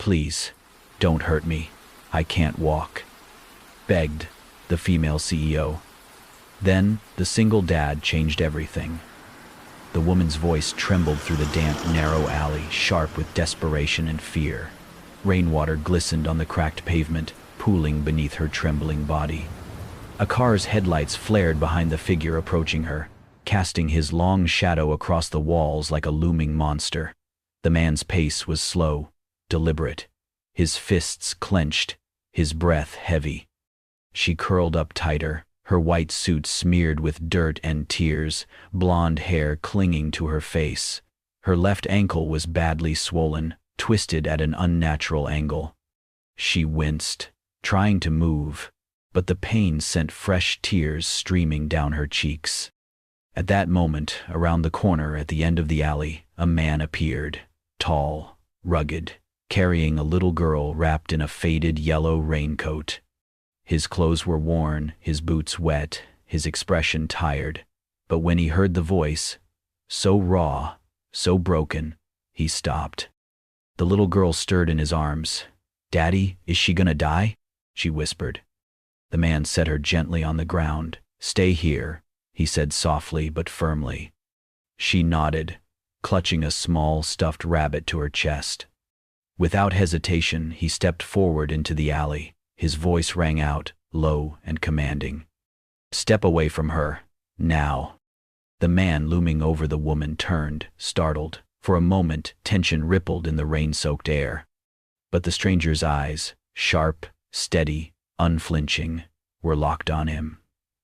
"Please, don't hurt me. I can't walk," begged the female CEO. Then the single dad changed everything. The woman's voice trembled through the damp, narrow alley, sharp with desperation and fear. Rainwater glistened on the cracked pavement, pooling beneath her trembling body. A car's headlights flared behind the figure approaching her, casting his long shadow across the walls like a looming monster. The man's pace was slow, deliberate, his fists clenched, his breath heavy. She curled up tighter, her white suit smeared with dirt and tears, blonde hair clinging to her face. Her left ankle was badly swollen, twisted at an unnatural angle. She winced, trying to move, but the pain sent fresh tears streaming down her cheeks. At that moment, around the corner at the end of the alley, a man appeared, tall, rugged, carrying a little girl wrapped in a faded yellow raincoat. His clothes were worn, his boots wet, his expression tired. But when he heard the voice, so raw, so broken, he stopped. The little girl stirred in his arms. "Daddy, is she gonna die?" she whispered. The man set her gently on the ground. "Stay here," he said softly but firmly. She nodded, clutching a small stuffed rabbit to her chest. Without hesitation, he stepped forward into the alley. His voice rang out, low and commanding. "Step away from her, now." The man looming over the woman turned, startled. For a moment, tension rippled in the rain-soaked air. But the stranger's eyes, sharp, steady, unflinching, were locked on him.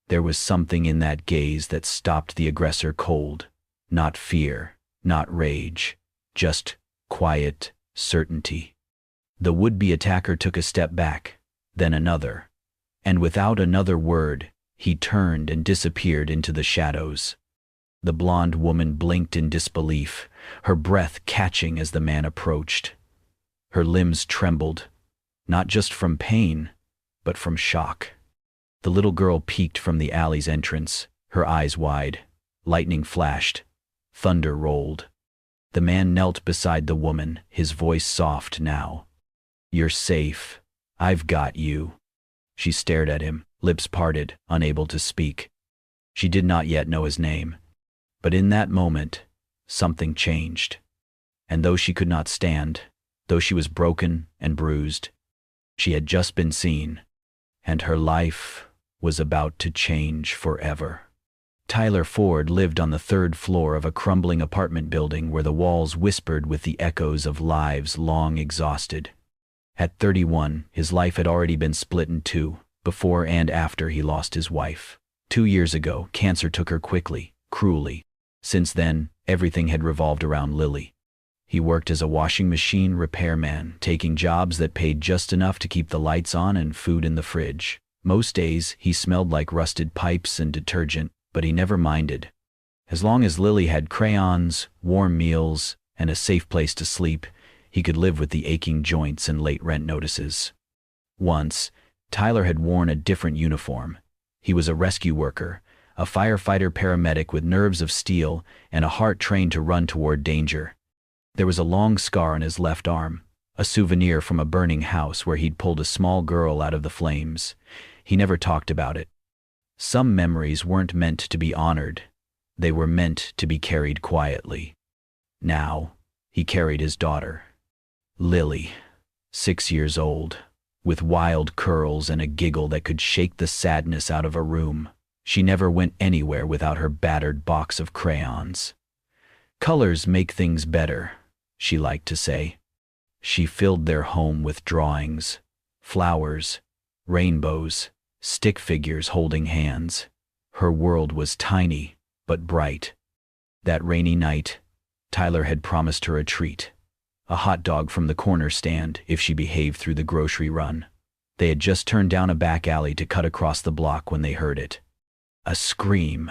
There was something in that gaze that stopped the aggressor cold. Not fear, not rage, just quiet certainty. The would-be attacker took a step back, then another, and without another word, he turned and disappeared into the shadows. The blonde woman blinked in disbelief, her breath catching as the man approached. Her limbs trembled, not just from pain, but from shock. The little girl peeked from the alley's entrance, her eyes wide. Lightning flashed, thunder rolled. The man knelt beside the woman, his voice soft now. "You're safe. I've got you." She stared at him, lips parted, unable to speak. She did not yet know his name. But in that moment, something changed. And though she could not stand, though she was broken and bruised, she had just been seen, and her life was about to change forever. Tyler Ford lived on the third floor of a crumbling apartment building where the walls whispered with the echoes of lives long exhausted. At 31, his life had already been split in two, before and after he lost his wife. 2 years ago, cancer took her quickly, cruelly. Since then, everything had revolved around Lily. He worked as a washing machine repairman, taking jobs that paid just enough to keep the lights on and food in the fridge. Most days, he smelled like rusted pipes and detergent, but he never minded. As long as Lily had crayons, warm meals, and a safe place to sleep, he could live with the aching joints and late rent notices. Once, Tyler had worn a different uniform. He was a rescue worker, a firefighter-paramedic with nerves of steel and a heart trained to run toward danger. There was a long scar on his left arm, a souvenir from a burning house where he'd pulled a small girl out of the flames. He never talked about it. Some memories weren't meant to be honored. They were meant to be carried quietly. Now, he carried his daughter, Lily, 6 years old, with wild curls and a giggle that could shake the sadness out of a room. She never went anywhere without her battered box of crayons. "Colors make things better," she liked to say. She filled their home with drawings, flowers, rainbows, stick figures holding hands. Her world was tiny, but bright. That rainy night, Tyler had promised her a treat. A hot dog from the corner stand if she behaved through the grocery run. They had just turned down a back alley to cut across the block when they heard it. A scream.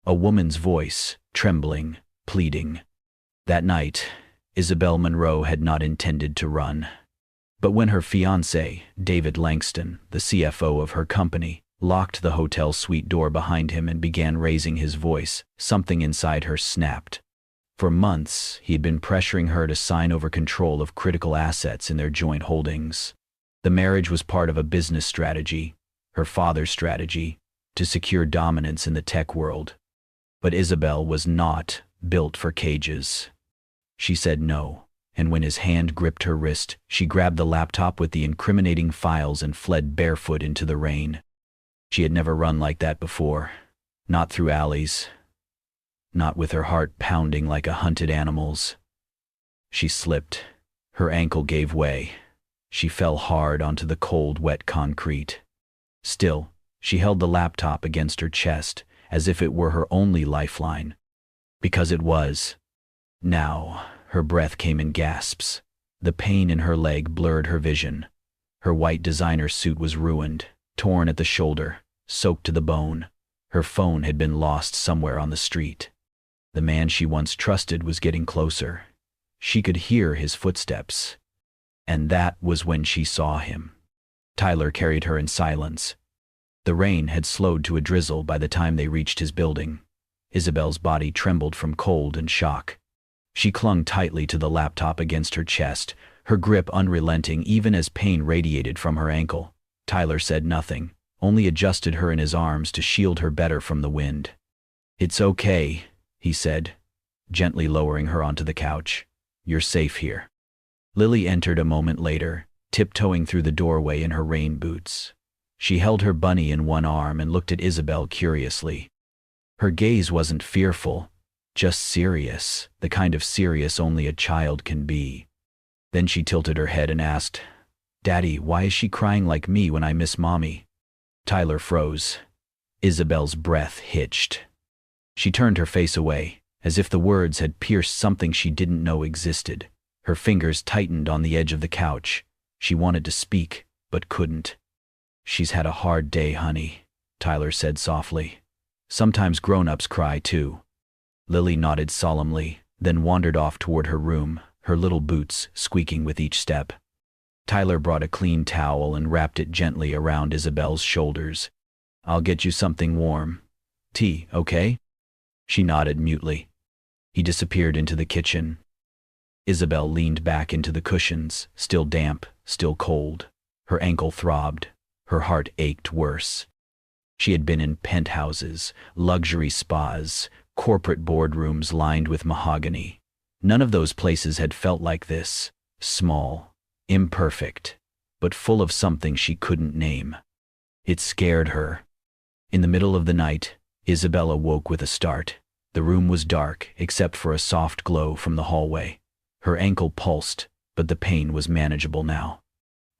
A woman's voice, trembling, pleading. That night, Isabel Monroe had not intended to run. But when her fiancé, David Langston, the CFO of her company, locked the hotel suite door behind him and began raising his voice, something inside her snapped. For months, he had been pressuring her to sign over control of critical assets in their joint holdings. The marriage was part of a business strategy, her father's strategy, to secure dominance in the tech world. But Isabel was not built for cages. She said no, and when his hand gripped her wrist, she grabbed the laptop with the incriminating files and fled barefoot into the rain. She had never run like that before, not through alleys, not with her heart pounding like a hunted animal's. She slipped. Her ankle gave way. She fell hard onto the cold, wet concrete. Still, she held the laptop against her chest, as if it were her only lifeline. Because it was. Now, her breath came in gasps. The pain in her leg blurred her vision. Her white designer suit was ruined, torn at the shoulder, soaked to the bone. Her phone had been lost somewhere on the street. The man she once trusted was getting closer. She could hear his footsteps. And that was when she saw him. Tyler carried her in silence. The rain had slowed to a drizzle by the time they reached his building. Isabel's body trembled from cold and shock. She clung tightly to the laptop against her chest, her grip unrelenting even as pain radiated from her ankle. Tyler said nothing, only adjusted her in his arms to shield her better from the wind. "It's okay," he said, gently lowering her onto the couch. "You're safe here." Lily entered a moment later, tiptoeing through the doorway in her rain boots. She held her bunny in one arm and looked at Isabel curiously. Her gaze wasn't fearful, just serious, the kind of serious only a child can be. Then she tilted her head and asked, "Daddy, why is she crying like me when I miss Mommy?" Tyler froze. Isabel's breath hitched. She turned her face away, as if the words had pierced something she didn't know existed. Her fingers tightened on the edge of the couch. She wanted to speak, but couldn't. "She's had a hard day, honey," Tyler said softly. "Sometimes grown-ups cry, too." Lily nodded solemnly, then wandered off toward her room, her little boots squeaking with each step. Tyler brought a clean towel and wrapped it gently around Isabel's shoulders. "I'll get you something warm. Tea, okay?" She nodded mutely. He disappeared into the kitchen. Isabel leaned back into the cushions, still damp, still cold. Her ankle throbbed. Her heart ached worse. She had been in penthouses, luxury spas, corporate boardrooms lined with mahogany. None of those places had felt like this, small, imperfect, but full of something she couldn't name. It scared her. In the middle of the night, Isabel awoke with a start. The room was dark, except for a soft glow from the hallway. Her ankle pulsed, but the pain was manageable now.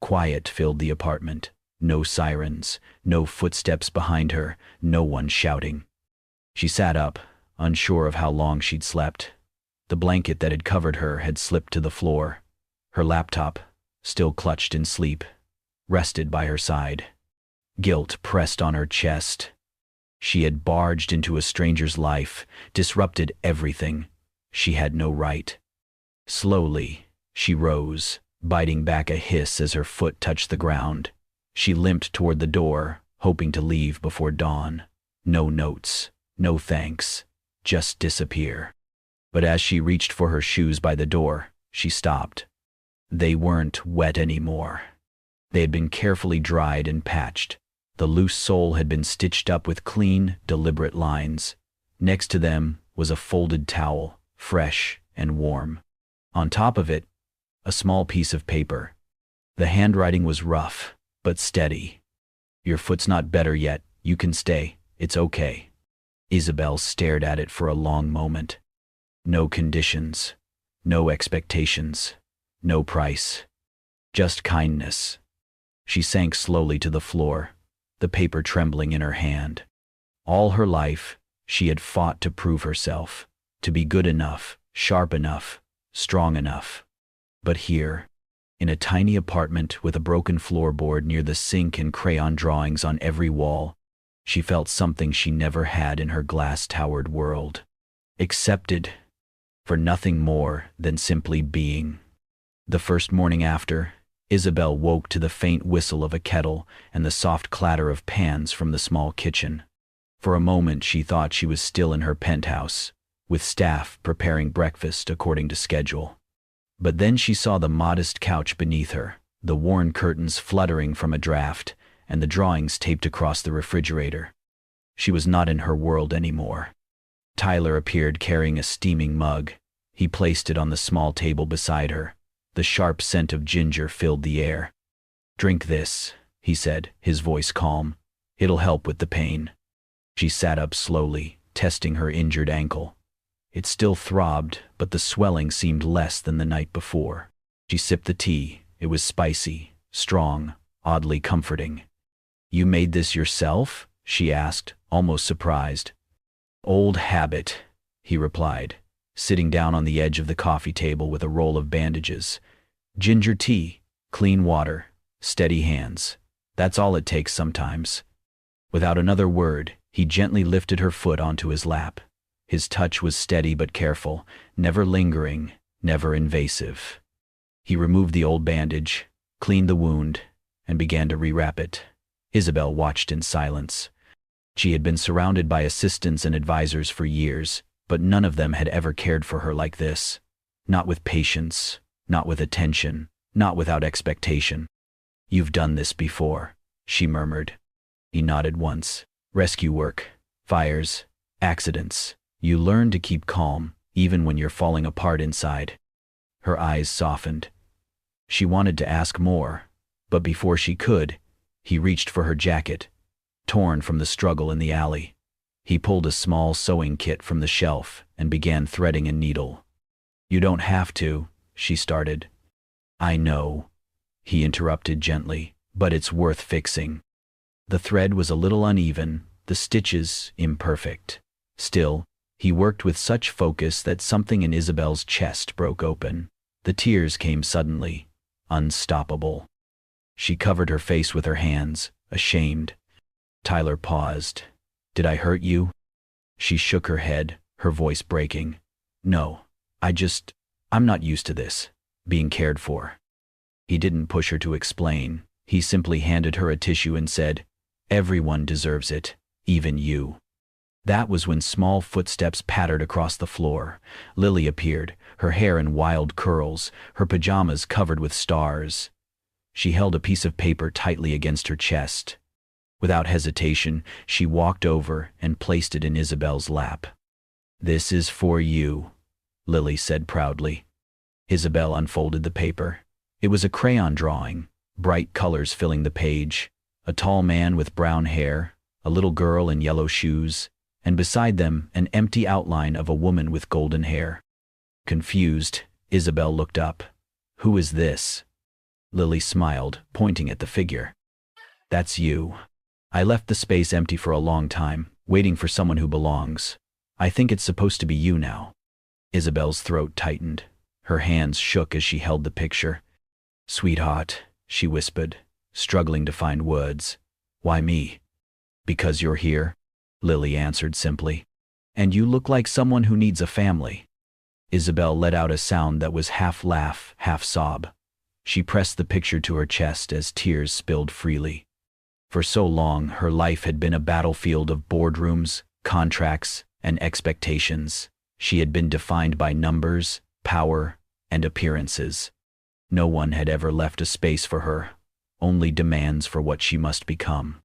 Quiet filled the apartment. No sirens, no footsteps behind her, no one shouting. She sat up, unsure of how long she'd slept. The blanket that had covered her had slipped to the floor. Her laptop, still clutched in sleep, rested by her side. Guilt pressed on her chest. She had barged into a stranger's life, disrupted everything. She had no right. Slowly, she rose, biting back a hiss as her foot touched the ground. She limped toward the door, hoping to leave before dawn. No notes, no thanks, just disappear. But as she reached for her shoes by the door, she stopped. They weren't wet anymore. They had been carefully dried and patched. The loose sole had been stitched up with clean, deliberate lines. Next to them was a folded towel, fresh and warm. On top of it, a small piece of paper. The handwriting was rough, but steady. "Your foot's not better yet. You can stay. It's okay." Isabel stared at it for a long moment. No conditions, no expectations, no price. Just kindness. She sank slowly to the floor, the paper trembling in her hand. All her life, she had fought to prove herself, to be good enough, sharp enough, strong enough. But here, in a tiny apartment with a broken floorboard near the sink and crayon drawings on every wall, she felt something she never had in her glass-towered world. Accepted, for nothing more than simply being. The first morning after, Isabel woke to the faint whistle of a kettle and the soft clatter of pans from the small kitchen. For a moment she thought she was still in her penthouse, with staff preparing breakfast according to schedule. But then she saw the modest couch beneath her, the worn curtains fluttering from a draft, and the drawings taped across the refrigerator. She was not in her world anymore. Tyler appeared carrying a steaming mug. He placed it on the small table beside her. The sharp scent of ginger filled the air. "Drink this," he said, his voice calm. "It'll help with the pain." She sat up slowly, testing her injured ankle. It still throbbed, but the swelling seemed less than the night before. She sipped the tea. It was spicy, strong, oddly comforting. "You made this yourself?" she asked, almost surprised. "Old habit," he replied, sitting down on the edge of the coffee table with a roll of bandages. "Ginger tea, clean water, steady hands. That's all it takes sometimes." Without another word, he gently lifted her foot onto his lap. His touch was steady but careful, never lingering, never invasive. He removed the old bandage, cleaned the wound, and began to rewrap it. Isabel watched in silence. She had been surrounded by assistants and advisors for years, but none of them had ever cared for her like this. Not with patience, not with attention, not without expectation. "You've done this before," she murmured. He nodded once. "Rescue work, fires, accidents. You learn to keep calm, even when you're falling apart inside." Her eyes softened. She wanted to ask more, but before she could, he reached for her jacket, torn from the struggle in the alley. He pulled a small sewing kit from the shelf and began threading a needle. "You don't have to," she started. "I know," he interrupted gently, "but it's worth fixing." The thread was a little uneven, the stitches imperfect. Still, he worked with such focus that something in Isabel's chest broke open. The tears came suddenly, unstoppable. She covered her face with her hands, ashamed. Tyler paused. "Did I hurt you?" She shook her head, her voice breaking. "No, I'm not used to this, being cared for." He didn't push her to explain. He simply handed her a tissue and said, "Everyone deserves it, even you." That was when small footsteps pattered across the floor. Lily appeared, her hair in wild curls, her pajamas covered with stars. She held a piece of paper tightly against her chest. Without hesitation, she walked over and placed it in Isabel's lap. "This is for you," Lily said proudly. Isabel unfolded the paper. It was a crayon drawing, bright colors filling the page. A tall man with brown hair, a little girl in yellow shoes, and beside them an empty outline of a woman with golden hair. Confused, Isabel looked up. "Who is this?" Lily smiled, pointing at the figure. "That's you. I left the space empty for a long time, waiting for someone who belongs. I think it's supposed to be you now." Isabel's throat tightened. Her hands shook as she held the picture. "Sweetheart," she whispered, struggling to find words. "Why me?" "Because you're here," Lily answered simply. "And you look like someone who needs a family." Isabel let out a sound that was half laugh, half sob. She pressed the picture to her chest as tears spilled freely. For so long, her life had been a battlefield of boardrooms, contracts, and expectations. She had been defined by numbers, power, and appearances. No one had ever left a space for her, only demands for what she must become.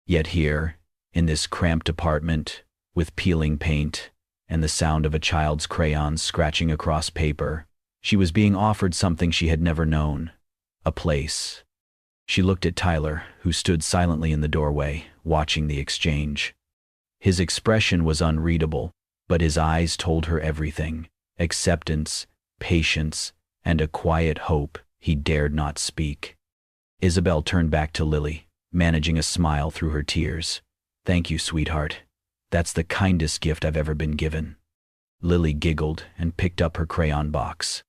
Yet here, in this cramped apartment, with peeling paint and the sound of a child's crayons scratching across paper, she was being offered something she had never known, a place. She looked at Tyler, who stood silently in the doorway, watching the exchange. His expression was unreadable, but his eyes told her everything: acceptance, patience, and a quiet hope he dared not speak. Isabel turned back to Lily, managing a smile through her tears. "Thank you, sweetheart. That's the kindest gift I've ever been given." Lily giggled and picked up her crayon box.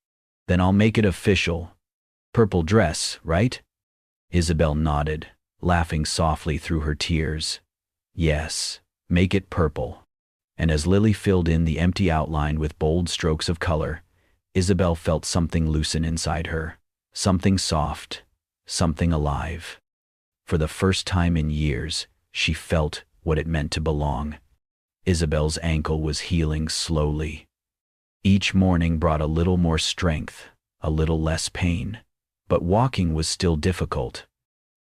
"Then I'll make it official. Purple dress, right?" Isabel nodded, laughing softly through her tears. "Yes, make it purple." And as Lily filled in the empty outline with bold strokes of color, Isabel felt something loosen inside her, something soft, something alive. For the first time in years, she felt what it meant to belong. Isabel's ankle was healing slowly. Each morning brought a little more strength, a little less pain, but walking was still difficult.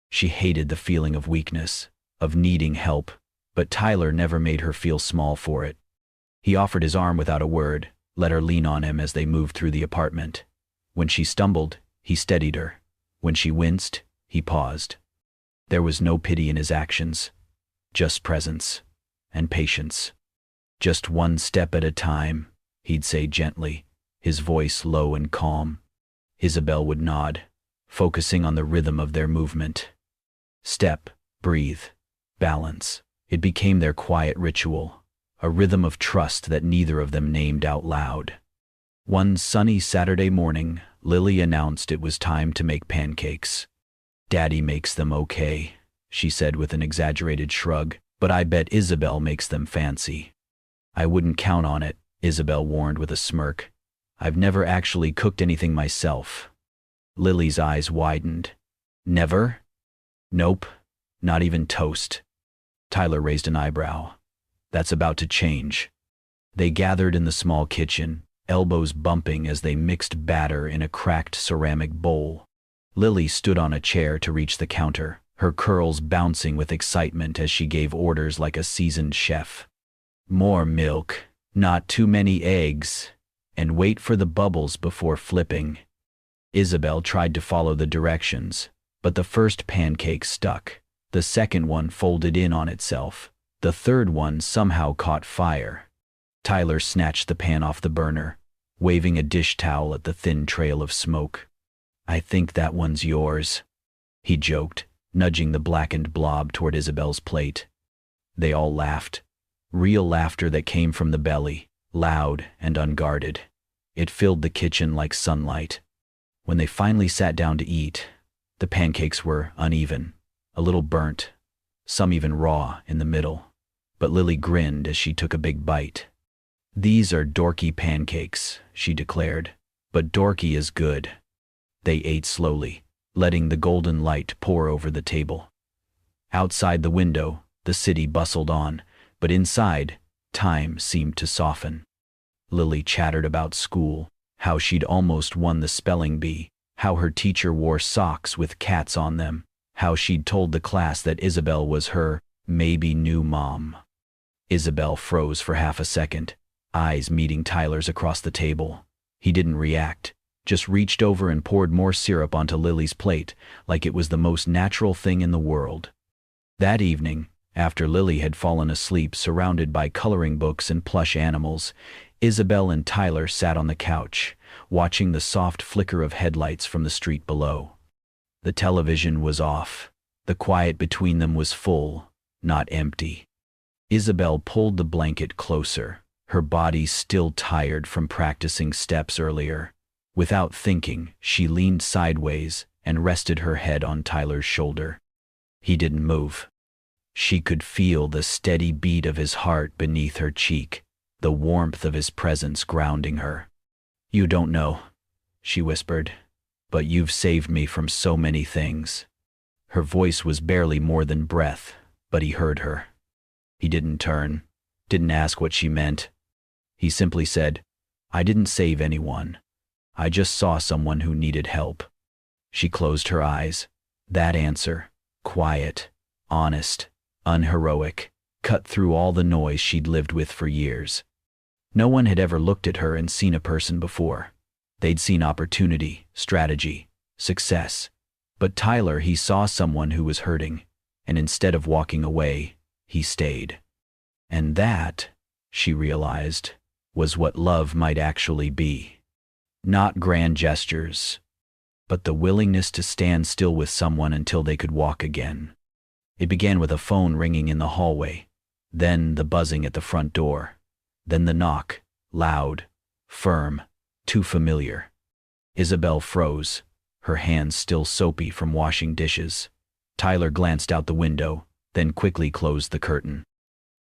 She hated the feeling of weakness, of needing help, but Tyler never made her feel small for it. He offered his arm without a word, let her lean on him as they moved through the apartment. When she stumbled, he steadied her. When she winced, he paused. There was no pity in his actions, just presence and patience. Just one step at a time, he'd say gently, his voice low and calm. Isabel would nod, focusing on the rhythm of their movement. Step, breathe, balance. It became their quiet ritual, a rhythm of trust that neither of them named out loud. One sunny Saturday morning, Lily announced it was time to make pancakes. "Daddy makes them okay," she said with an exaggerated shrug, "but I bet Isabel makes them fancy." "I wouldn't count on it," Isabel warned with a smirk. "I've never actually cooked anything myself." Lily's eyes widened. "Never?" "Nope, not even toast." Tyler raised an eyebrow. "That's about to change." They gathered in the small kitchen, elbows bumping as they mixed batter in a cracked ceramic bowl. Lily stood on a chair to reach the counter, her curls bouncing with excitement as she gave orders like a seasoned chef. "More milk, not too many eggs, and wait for the bubbles before flipping." Isabel tried to follow the directions, but the first pancake stuck. The second one folded in on itself. The third one somehow caught fire. Tyler snatched the pan off the burner, waving a dish towel at the thin trail of smoke. "I think that one's yours," he joked, nudging the blackened blob toward Isabel's plate. They all laughed. Real laughter that came from the belly, loud and unguarded. It filled the kitchen like sunlight. When they finally sat down to eat, the pancakes were uneven, a little burnt, some even raw in the middle. But Lily grinned as she took a big bite. "These are dorky pancakes," she declared, "but dorky is good." They ate slowly, letting the golden light pour over the table. Outside the window, the city bustled on, but inside, time seemed to soften. Lily chattered about school, how she'd almost won the spelling bee, how her teacher wore socks with cats on them, how she'd told the class that Isabel was her, maybe new mom. Isabel froze for half a second, eyes meeting Tyler's across the table. He didn't react, just reached over and poured more syrup onto Lily's plate like it was the most natural thing in the world. That evening, after Lily had fallen asleep surrounded by coloring books and plush animals, Isabel and Tyler sat on the couch, watching the soft flicker of headlights from the street below. The television was off. The quiet between them was full, not empty. Isabel pulled the blanket closer, her body still tired from practicing steps earlier. Without thinking, she leaned sideways and rested her head on Tyler's shoulder. He didn't move. She could feel the steady beat of his heart beneath her cheek, the warmth of his presence grounding her. "You don't know," she whispered, "but you've saved me from so many things." Her voice was barely more than breath, but he heard her. He didn't turn, didn't ask what she meant. He simply said, "I didn't save anyone. I just saw someone who needed help." She closed her eyes. That answer, quiet, honest, unheroic, cut through all the noise she'd lived with for years. No one had ever looked at her and seen a person before. They'd seen opportunity, strategy, success. But Tyler, he saw someone who was hurting, and instead of walking away, he stayed. And that, she realized, was what love might actually be. Not grand gestures, but the willingness to stand still with someone until they could walk again. It began with a phone ringing in the hallway, then the buzzing at the front door, then the knock, loud, firm, too familiar. Isabel froze, her hands still soapy from washing dishes. Tyler glanced out the window, then quickly closed the curtain.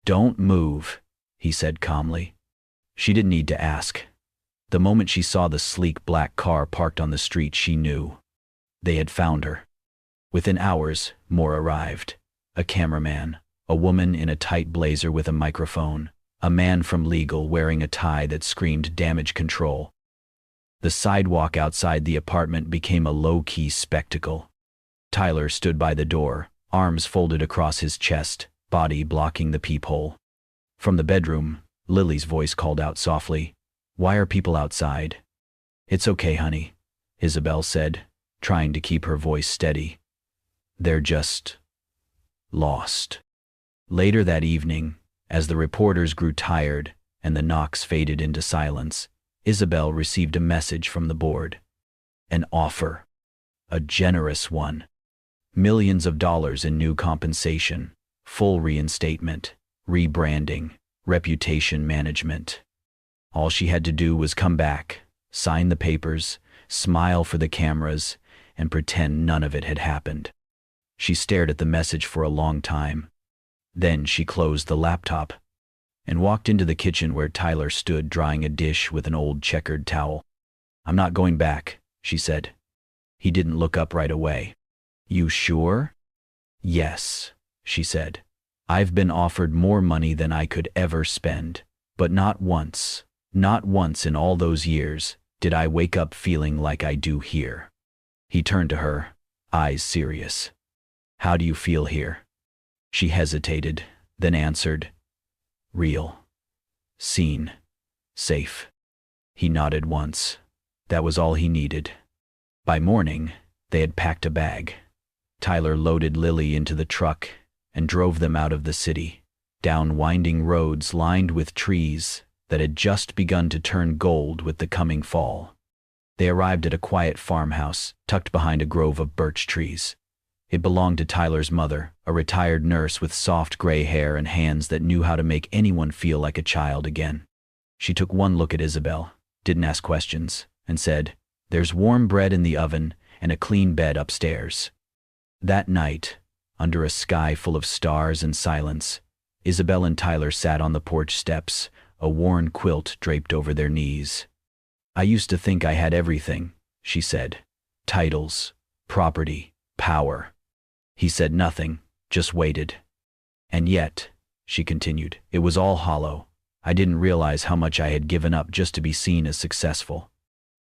"Don't move," he said calmly. She didn't need to ask. The moment she saw the sleek black car parked on the street, she knew. They had found her. Within hours, more arrived. A cameraman, a woman in a tight blazer with a microphone, A man from legal wearing a tie that screamed damage control. The sidewalk outside the apartment became a low-key spectacle. Tyler stood by the door, arms folded across his chest, body blocking the peephole. From the bedroom, Lily's voice called out softly, "Why are people outside?" "It's okay, honey," Isabel said, trying to keep her voice steady. "They're just lost." Later that evening, as the reporters grew tired and the knocks faded into silence, Isabel received a message from the board. An offer. A generous one. Millions of dollars in new compensation, full reinstatement, rebranding, reputation management. All she had to do was come back, sign the papers, smile for the cameras, and pretend none of it had happened. She stared at the message for a long time. Then she closed the laptop and walked into the kitchen where Tyler stood drying a dish with an old checkered towel. "I'm not going back," she said. He didn't look up right away. "You sure?" "Yes," she said. "I've been offered more money than I could ever spend, but not once in all those years, did I wake up feeling like I do here." He turned to her, eyes serious. "How do you feel here?" She hesitated, then answered, "Real. Seen. Safe." He nodded once. That was all he needed. By morning, they had packed a bag. Tyler loaded Lily into the truck and drove them out of the city, down winding roads lined with trees that had just begun to turn gold with the coming fall. They arrived at a quiet farmhouse tucked behind a grove of birch trees. It belonged to Tyler's mother, a retired nurse with soft gray hair and hands that knew how to make anyone feel like a child again. She took one look at Isabel, didn't ask questions, and said, "There's warm bread in the oven and a clean bed upstairs." That night, under a sky full of stars and silence, Isabel and Tyler sat on the porch steps, a worn quilt draped over their knees. "I used to think I had everything," she said. "Titles, property, power." He said nothing, just waited. "And yet," she continued, "it was all hollow. I didn't realize how much I had given up just to be seen as successful."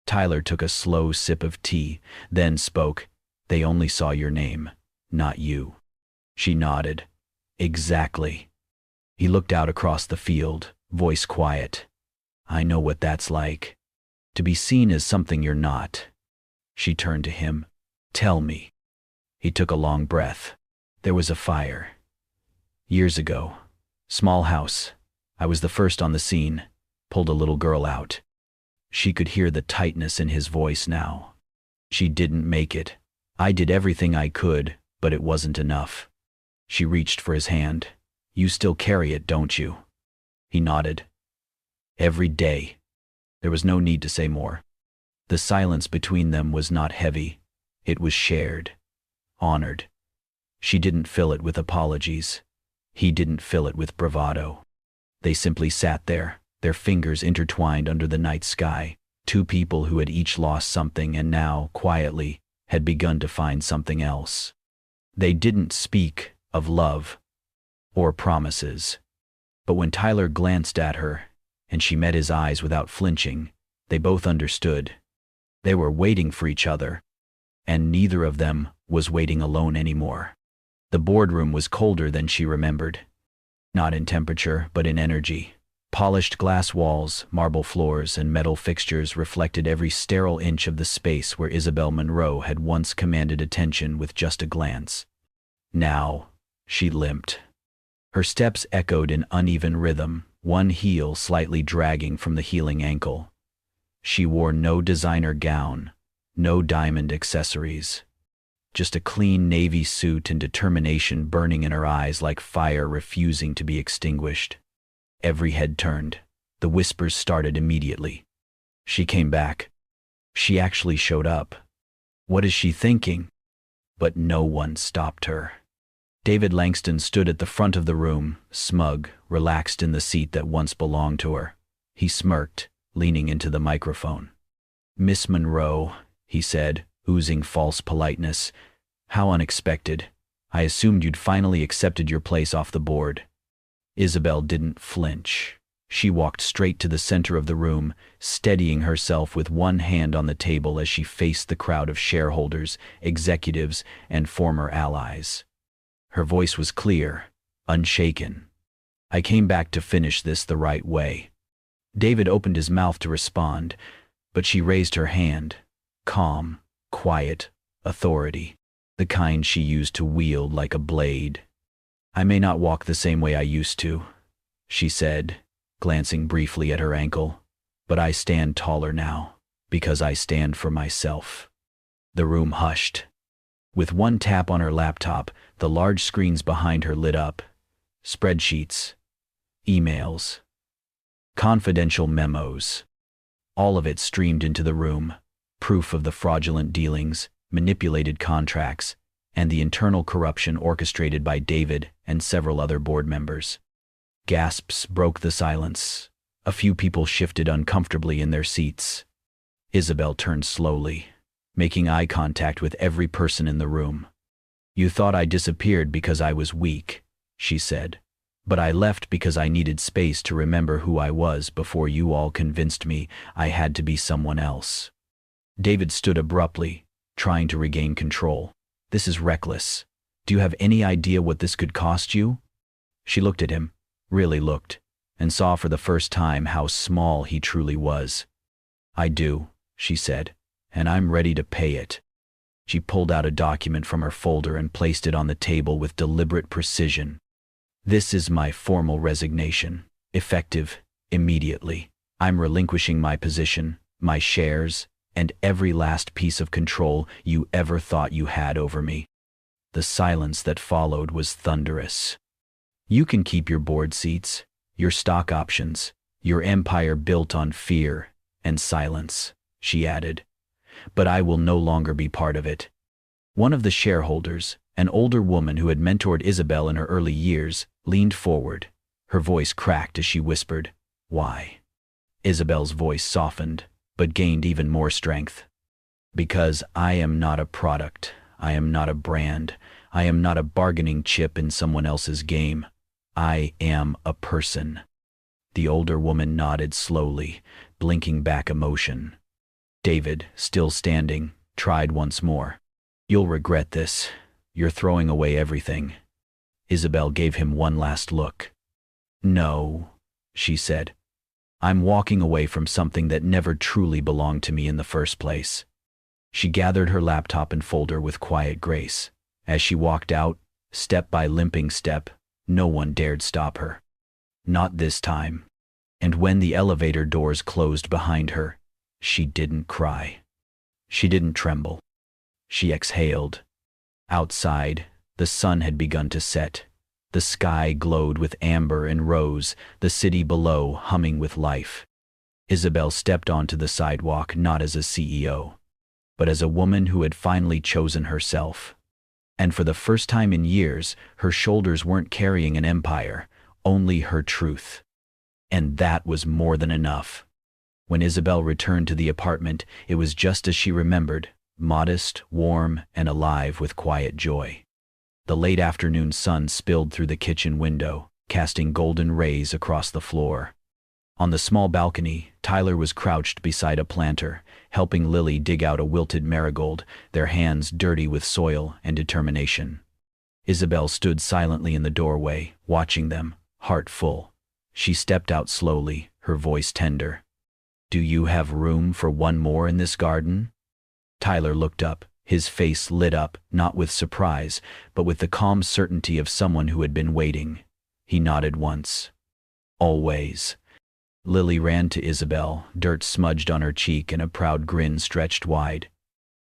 Tyler took a slow sip of tea, then spoke. "They only saw your name, not you." She nodded. "Exactly." He looked out across the field, voice quiet. "I know what that's like. To be seen as something you're not." She turned to him. "Tell me." He took a long breath. "There was a fire. Years ago. Small house. I was the first on the scene. Pulled a little girl out." She could hear the tightness in his voice now. "She didn't make it. I did everything I could, but it wasn't enough." She reached for his hand. "You still carry it, don't you?" He nodded. "Every day." There was no need to say more. The silence between them was not heavy. It was shared. Honored. She didn't fill it with apologies. He didn't fill it with bravado. They simply sat there, their fingers intertwined under the night sky, two people who had each lost something and now, quietly, had begun to find something else. They didn't speak of love or promises. But when Tyler glanced at her, and she met his eyes without flinching, they both understood. They were waiting for each other, and neither of them was waiting alone anymore. The boardroom was colder than she remembered. Not in temperature, but in energy. Polished glass walls, marble floors, and metal fixtures reflected every sterile inch of the space where Isabel Monroe had once commanded attention with just a glance. Now, she limped. Her steps echoed in uneven rhythm, one heel slightly dragging from the healing ankle. She wore no designer gown, no diamond accessories. Just a clean navy suit and determination burning in her eyes like fire refusing to be extinguished. Every head turned. The whispers started immediately. She came back. She actually showed up. What is she thinking? But no one stopped her. David Langston stood at the front of the room, smug, relaxed in the seat that once belonged to her. He smirked, leaning into the microphone. "Miss Monroe," he said, oozing false politeness. "How unexpected. I assumed you'd finally accepted your place off the board." Isabel didn't flinch. She walked straight to the center of the room, steadying herself with one hand on the table as she faced the crowd of shareholders, executives, and former allies. Her voice was clear, unshaken. "I came back to finish this the right way." David opened his mouth to respond, but she raised her hand. Calm, quiet, authority. The kind she used to wield like a blade. "I may not walk the same way I used to," she said, glancing briefly at her ankle, "but I stand taller now, because I stand for myself." The room hushed. With one tap on her laptop, the large screens behind her lit up. Spreadsheets, emails, confidential memos. All of it streamed into the room, proof of the fraudulent dealings, manipulated contracts, and the internal corruption orchestrated by David and several other board members. Gasps broke the silence. A few people shifted uncomfortably in their seats. Isabel turned slowly, making eye contact with every person in the room. "You thought I disappeared because I was weak," she said. "But I left because I needed space to remember who I was before you all convinced me I had to be someone else." David stood abruptly, trying to regain control. "This is reckless. Do you have any idea what this could cost you?" She looked at him, really looked, and saw for the first time how small he truly was. "I do," she said, "and I'm ready to pay it." She pulled out a document from her folder and placed it on the table with deliberate precision. "This is my formal resignation, effective immediately. I'm relinquishing my position, my shares, and every last piece of control you ever thought you had over me." The silence that followed was thunderous. "You can keep your board seats, your stock options, your empire built on fear and silence," she added. "But I will no longer be part of it." One of the shareholders, an older woman who had mentored Isabel in her early years, leaned forward. Her voice cracked as she whispered, "Why?" Isabel's voice softened, but gained even more strength. "Because I am not a product. I am not a brand. I am not a bargaining chip in someone else's game. I am a person." The older woman nodded slowly, blinking back emotion. David, still standing, tried once more. "You'll regret this. You're throwing away everything." Isabel gave him one last look. "No," she said. "I'm walking away from something that never truly belonged to me in the first place." She gathered her laptop and folder with quiet grace. As she walked out, step by limping step, no one dared stop her. Not this time. And when the elevator doors closed behind her, she didn't cry. She didn't tremble. She exhaled. Outside, the sun had begun to set. The sky glowed with amber and rose, the city below humming with life. Isabel stepped onto the sidewalk not as a CEO, but as a woman who had finally chosen herself. And for the first time in years, her shoulders weren't carrying an empire, only her truth. And that was more than enough. When Isabel returned to the apartment, it was just as she remembered, modest, warm, and alive with quiet joy. The late afternoon sun spilled through the kitchen window, casting golden rays across the floor. On the small balcony, Tyler was crouched beside a planter, helping Lily dig out a wilted marigold, their hands dirty with soil and determination. Isabel stood silently in the doorway, watching them, heart full. She stepped out slowly, her voice tender. "Do you have room for one more in this garden?" Tyler looked up, his face lit up, not with surprise, but with the calm certainty of someone who had been waiting. He nodded once. "Always." Lily ran to Isabel, dirt smudged on her cheek and a proud grin stretched wide.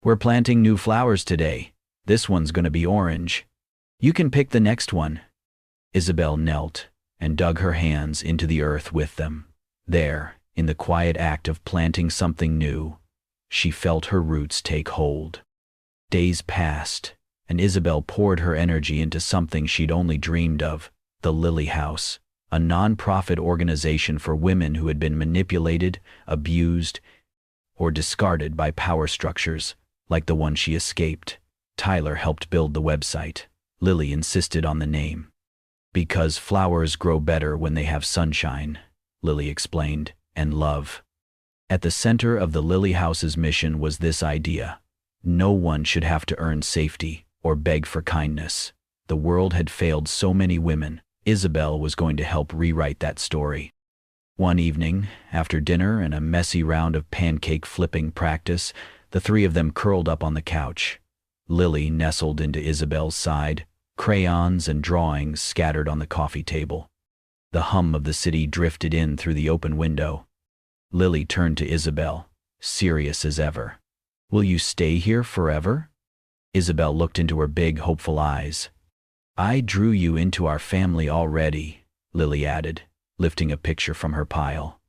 "We're planting new flowers today. This one's gonna be orange. You can pick the next one." Isabel knelt and dug her hands into the earth with them. There, in the quiet act of planting something new, she felt her roots take hold. Days passed, and Isabel poured her energy into something she'd only dreamed of, the Lily House, a non-profit organization for women who had been manipulated, abused, or discarded by power structures, like the one she escaped. Tyler helped build the website. Lily insisted on the name. "Because flowers grow better when they have sunshine," Lily explained, and love. At the center of the Lily House's mission was this idea. No one should have to earn safety or beg for kindness. The world had failed so many women. Isabel was going to help rewrite that story. One evening, after dinner and a messy round of pancake flipping practice, the three of them curled up on the couch. Lily nestled into Isabel's side, crayons and drawings scattered on the coffee table. The hum of the city drifted in through the open window. Lily turned to Isabel, serious as ever. "Will you stay here forever?" Isabel looked into her big, hopeful eyes. "I drew you into our family already," Lily added, lifting a picture from her pile.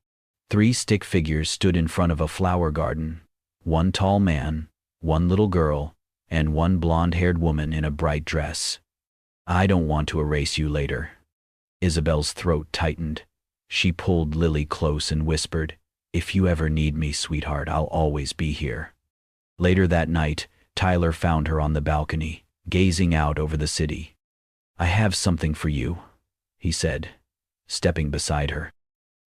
3 stick figures stood in front of a flower garden. 1 tall man, 1 little girl, and 1 blonde-haired woman in a bright dress. "I don't want to erase you later." Isabel's throat tightened. She pulled Lily close and whispered, "If you ever need me, sweetheart, I'll always be here." Later that night, Tyler found her on the balcony, gazing out over the city. "I have something for you," he said, stepping beside her.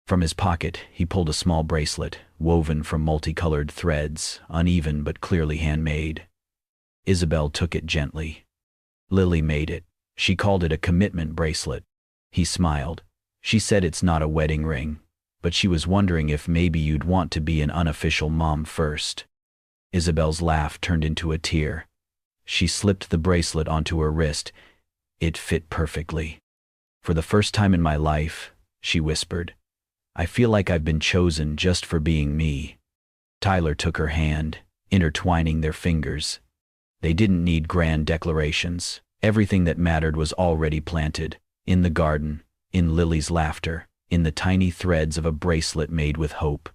From his pocket, he pulled a small bracelet, woven from multicolored threads, uneven but clearly handmade. Isabel took it gently. "Lily made it. She called it a commitment bracelet." He smiled. "She said it's not a wedding ring, but she was wondering if maybe you'd want to be an unofficial mom first." Isabel's laugh turned into a tear. She slipped the bracelet onto her wrist. It fit perfectly. "For the first time in my life," she whispered, "I feel like I've been chosen just for being me." Tyler took her hand, intertwining their fingers. They didn't need grand declarations. Everything that mattered was already planted, in the garden, in Lily's laughter, in the tiny threads of a bracelet made with hope.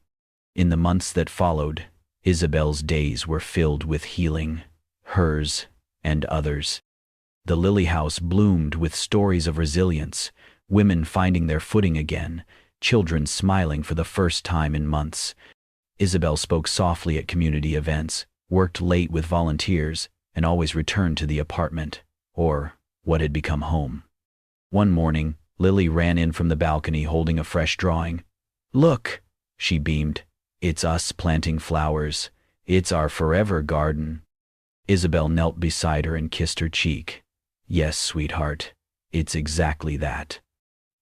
In the months that followed, Isabel's days were filled with healing, hers and others. The Lily House bloomed with stories of resilience, women finding their footing again, children smiling for the first time in months. Isabel spoke softly at community events, worked late with volunteers, and always returned to the apartment, or what had become home. One morning, Lily ran in from the balcony holding a fresh drawing. "Look," she beamed. "It's us planting flowers. It's our forever garden." Isabel knelt beside her and kissed her cheek. "Yes, sweetheart, it's exactly that."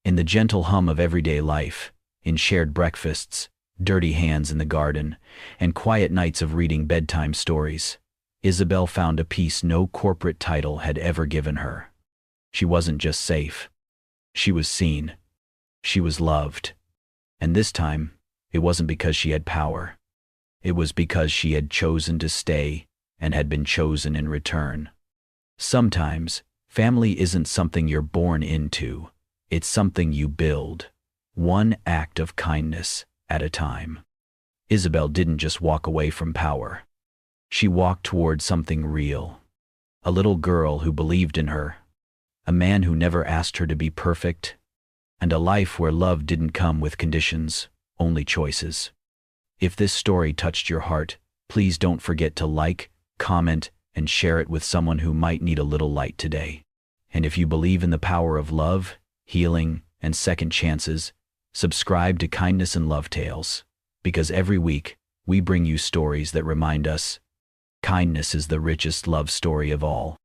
In the gentle hum of everyday life, in shared breakfasts, dirty hands in the garden, and quiet nights of reading bedtime stories, Isabel found a peace no corporate title had ever given her. She wasn't just safe. She was seen. She was loved. And this time, it wasn't because she had power. It was because she had chosen to stay and had been chosen in return. Sometimes, family isn't something you're born into. It's something you build, one act of kindness at a time. Isabel didn't just walk away from power. She walked toward something real. A little girl who believed in her, a man who never asked her to be perfect, and a life where love didn't come with conditions, only choices. If this story touched your heart, please don't forget to like, comment, and share it with someone who might need a little light today. And if you believe in the power of love, healing, and second chances, subscribe to Kindness and Love Tales, because every week we bring you stories that remind us kindness is the richest love story of all.